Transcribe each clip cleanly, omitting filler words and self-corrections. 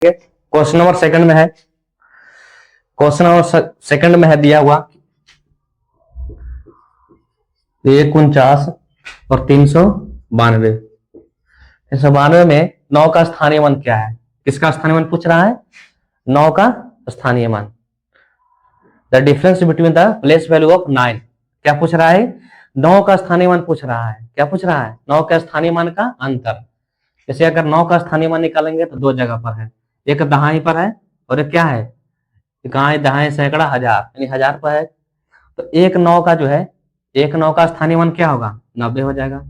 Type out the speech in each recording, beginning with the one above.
Question number second में है, question number second में है दिया हुआ 149 और 392। 392 में 9 का स्थानीय मान क्या है? किसका स्थानीय मान पूछ रहा है? 9 का स्थानीय मान। The difference between the place value of 9। क्या पूछ रहा है? 9 का स्थानीय मान पूछ रहा है। क्या पूछ रहा है? 9 का स्थानीय मान का अंतर। जैसे अगर 9 का स्थानीय मान निकालेंगे तो दो जगह पर है, एक दहाई पर है और एक क्या है? इकाई, दहाई, सैकड़ा, हजार, यानी हजार पर है। तो एक 9 का जो है, एक 9 का स्थानीय मान क्या होगा? 90 हो जाएगा।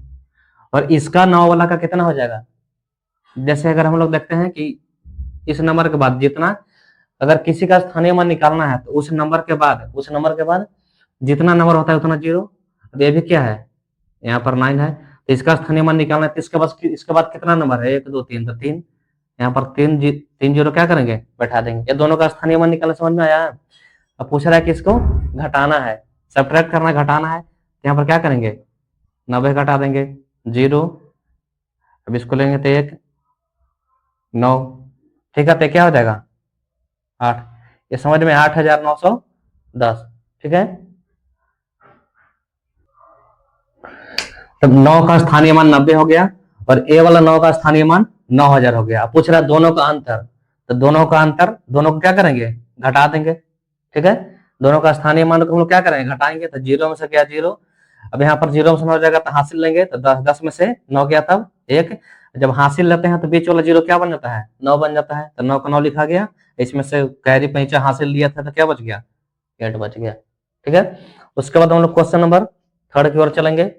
और इसका 9 वाला का कितना हो जाएगा? जैसे अगर हम लोग देखते हैं कि इस नंबर के बाद जितना, अगर किसी का स्थानीय मान निकालना है तो उस नंबर के बाद जितना नंबर होता है उतना जीरो। अब ये भी क्या है? यहाँ पर 9 है, तो इसका स्थानीय मान निकालना है तो इसके बाद कितना नंबर है? 1 2 3, तो 3। यहाँ पर 3 जीरो क्या करेंगे? बैठा देंगे। ये दोनों का स्थानीय मान निकालना समझ में आया? अब पूछ रहा है कि इसको घटाना है, सब्ट्रैक्ट करना, घटाना है। यहाँ पर क्या करेंगे? 90 घटा देंगे, 0। अब इसको लेंगे तो 1 9, ठीक है, तो क्या हो जाएगा? 8। ये समझ में 8910, ठीक है। तब 9 का स्थानीय मान 90 हो गया और ए वाला 9 का स्थानीय मान 9000 हो गया। अब पूछ रहा है दोनों का अंतर, तो दोनों को क्या करेंगे? घटा देंगे, ठीक है। दोनों का स्थानीय मान को हम लोग क्या करेंगे? घटाएंगे, तो 0 में से गया 0। अब यहाँ पर 0 में से 9 हो जाएगा तो हासिल लेंगे, तो 10 में से 9 गया तब 1। जब हासिल लेते हैं तो बीच वाला 0 क्या बन जाता है? 9 बन जाता है, तो 9 का 9 लिखा गया। इसमें से कैरी पैंचा हासिल लिया था तो क्या बच गया? 8 बच गया, ठीक है। उसके बाद हम लोग क्वेश्चन नंबर थर्ड की ओर चलेंगे।